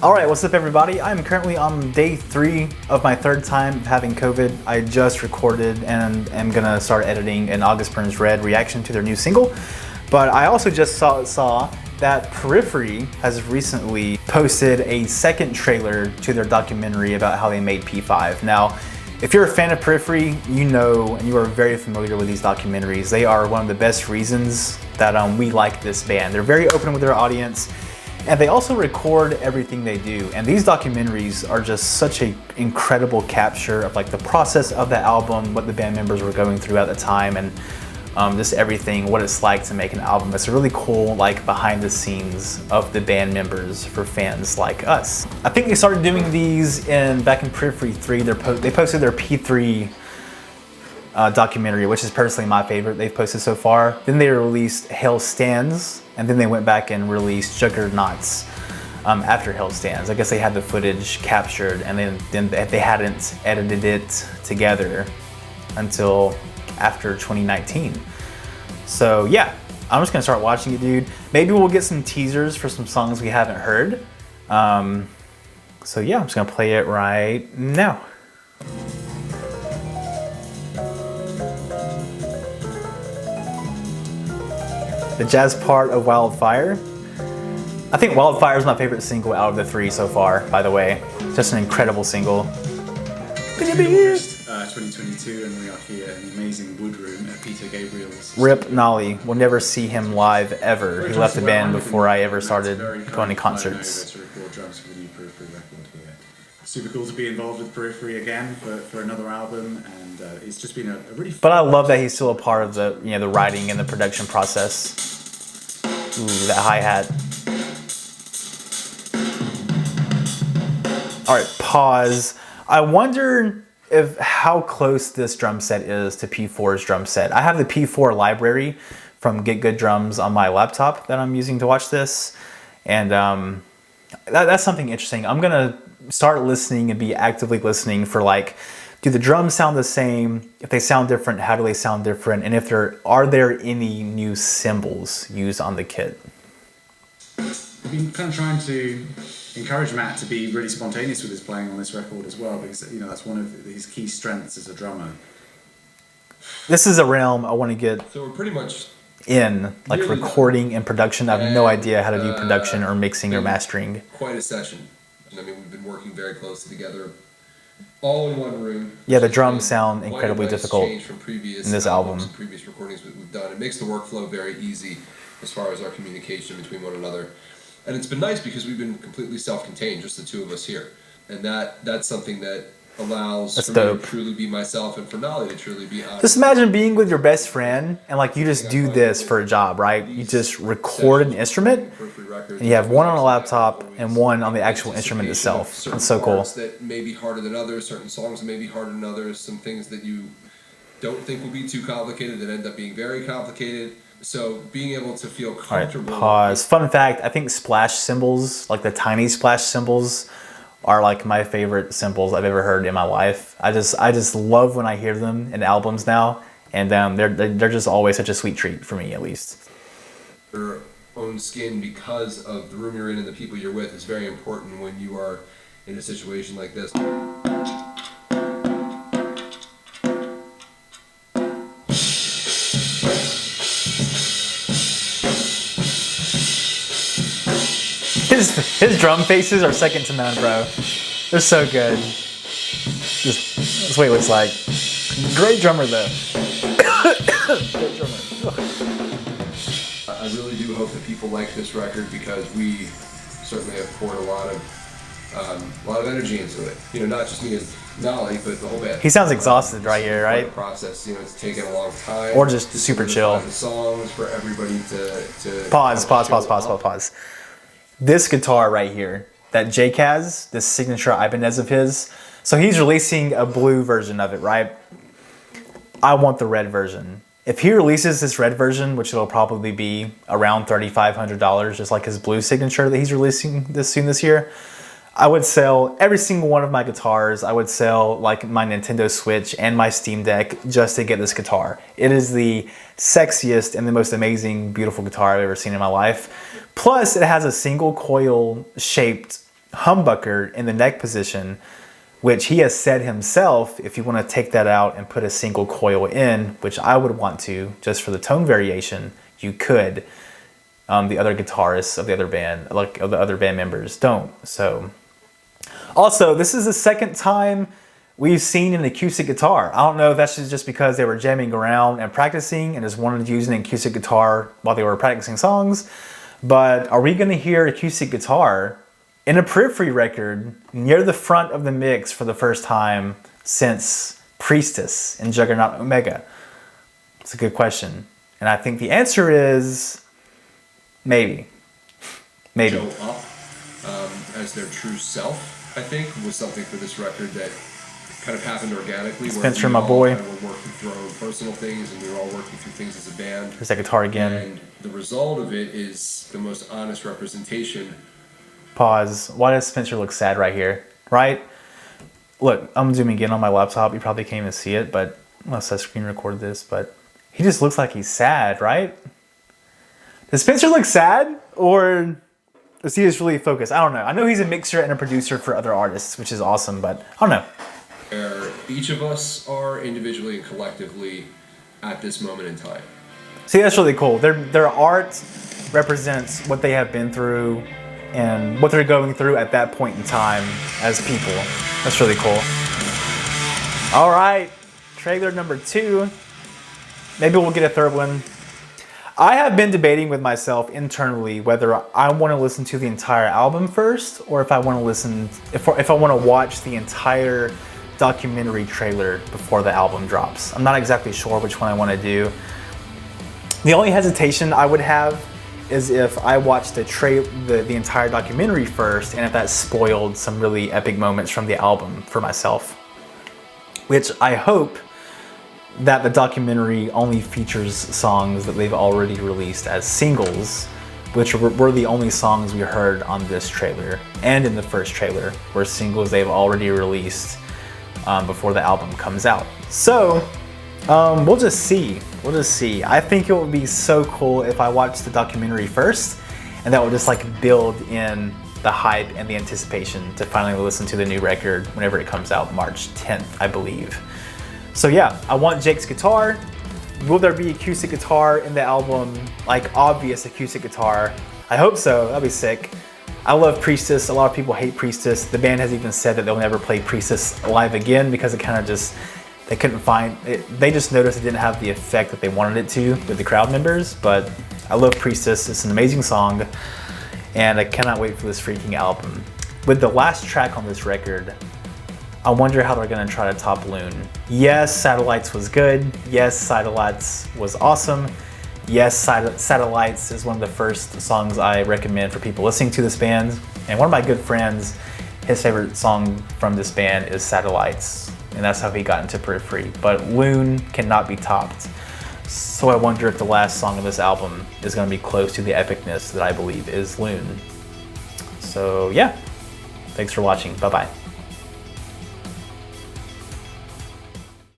Alright, what's up everybody? I'm currently on day 3 of my 3rd time having COVID. I just recorded and am gonna start editing an August Burns Red reaction to their new single. But I also just saw that Periphery has recently posted a second trailer to their documentary about how they made P5. Now, if you're a fan of Periphery, you know and you are very familiar with these documentaries. They are one of the best reasons that we like this band. They're very open with their audience. And they also record everything they do. And these documentaries are just such an incredible capture of like the process of the album, what the band members were going through at the time, and just everything, what it's like to make an album. It's a really cool like behind the scenes of the band members for fans like us. I think they started doing these back in Periphery 3. They posted their P3 documentary, which is personally my favorite they've posted so far. Then they released Hell Stands, and then they went back and released Juggernauts after Hell Stands. I guess they had the footage captured, and then they hadn't edited it together until after 2019. So yeah, I'm just gonna start watching it, dude. Maybe we'll get some teasers for some songs we haven't heard. So yeah, I'm just gonna play it right now. The jazz part of Wildfire. I think Wildfire is my favorite single out of the 3 so far, by the way. Just an incredible single. 2022, and we are here in the amazing Woodroom at Peter Gabriel's. Rip Nolly. We'll never see him live ever. He left the band before I ever started going to concerts. To record drums for the new Periphery record here. Super cool to be involved with Periphery again for another album, and it's just been a really. But I love that he's still a part of the the writing and the production process. Ooh, that hi-hat. All right, pause. I wonder how close this drum set is to P4's drum set. I have the P4 library from Get Good Drums on my laptop that I'm using to watch this, and that's something interesting. I'm gonna start listening and be actively listening for like, do the drums sound the same? If they sound different, how do they sound different? And if are there any new cymbals used on the kit? I've been kind of trying to encourage Matt to be really spontaneous with his playing on this record as well, because that's one of his key strengths as a drummer. This is a realm I want to get so we're pretty much in, like recording and production. I have no idea how to do production or mixing or mastering. Quite a session. And I mean, we've been working very closely together, all in one room. Yeah, the drums sound incredibly difficult from previous in this album. Previous recordings we've done. It makes the workflow very easy as far as our communication between one another. And it's been nice because we've been completely self-contained, just the two of us here. And that's something that allows for me to truly be myself and for Nolly to truly be honest. Just imagine being with your best friend and like you just do this for a job, right? You just record an instrument and you have one on a laptop and one on the actual instrument itself. It's so cool. That may be harder than others, certain songs that may be harder than others, some things that you don't think will be too complicated that end up being very complicated. So being able to feel comfortable. All right, pause. Fun fact, I think splash cymbals, like the tiny splash cymbals, are like my favorite cymbals I've ever heard in my life. I just love when I hear them in albums now, and they're just always such a sweet treat for me, at least. Your own skin, because of the room you're in and the people you're with, is very important when you are in a situation like this. His drum faces are second to none, bro. They're so good. That's what he looks like. Great drummer, though. Great drummer. I really do hope that people like this record because we certainly have poured a lot of energy into it. Not just me as Nolly, but the whole band. He sounds exhausted right here, right? Process. It's taken a long time. Or just super chill. The songs for everybody to Pause. This guitar right here, that Jake has, this signature Ibanez of his, so he's releasing a blue version of it, right? I want the red version. If he releases this red version, which it'll probably be around $3,500, just like his blue signature that he's releasing this year, I would sell every single one of my guitars. I would sell like my Nintendo Switch and my Steam Deck just to get this guitar. It is the sexiest and the most amazing, beautiful guitar I've ever seen in my life. Plus, it has a single coil shaped humbucker in the neck position, which he has said himself, if you want to take that out and put a single coil in, which I would want to, just for the tone variation, you could. The other guitarists of the other band, like of the other band members, don't. So, also, this is the second time we've seen an acoustic guitar. I don't know if that's just because they were jamming around and practicing and just wanted to use an acoustic guitar while they were practicing songs, but are we going to hear acoustic guitar in a Periphery record near the front of the mix for the first time since Priestess and Juggernaut Omega? It's a good question. And I think the answer is maybe. Maybe. Show up as their true self, I think, was something for this record that kind of happened organically. Spencer, my boy. Kind of were working through our own personal things, and we were all working through things as a band. There's that guitar again. And the result of it is the most honest representation. Pause. Why does Spencer look sad right here? Right? Look, I'm zooming in on my laptop. You probably can't even see it, but unless I screen record this, but he just looks like he's sad, right? Does Spencer look sad, or is he just really focused? I don't know. I know he's a mixer and a producer for other artists, which is awesome, but I don't know. Where each of us are individually and collectively at this moment in time. See, that's really cool. Their art represents what they have been through and what they're going through at that point in time as people. That's really cool. All right, trailer number 2. Maybe we'll get a third one. I have been debating with myself internally whether I want to listen to the entire album first, or if I want to listen, if I want to watch the entire documentary trailer before the album drops. I'm not exactly sure which one I want to do. The only hesitation I would have is if I watched the entire documentary first, and if that spoiled some really epic moments from the album for myself. Which I hope that the documentary only features songs that they've already released as singles, which were the only songs we heard on this trailer and in the first trailer were singles they've already released before the album comes out. So we'll just see. We'll just see. I think it would be so cool if I watched the documentary first, and that would just like build in the hype and the anticipation to finally listen to the new record whenever it comes out March 10th, I believe. So yeah, I want Jake's guitar. Will there be acoustic guitar in the album? Like obvious acoustic guitar? I hope so, that'd be sick. I love Priestess, a lot of people hate Priestess. The band has even said that they'll never play Priestess live again because it kind of just, they couldn't find it. They just noticed it didn't have the effect that they wanted it to with the crowd members, but I love Priestess, it's an amazing song, and I cannot wait for this freaking album. With the last track on this record, I wonder how they're gonna try to top Loon. Yes, Satellites was good. Yes, Satellites was awesome. Yes, Satellites is one of the first songs I recommend for people listening to this band. And one of my good friends, his favorite song from this band is Satellites. And that's how he got into Periphery. But Loon cannot be topped. So I wonder if the last song of this album is gonna be close to the epicness that I believe is Loon. So yeah, thanks for watching, bye-bye.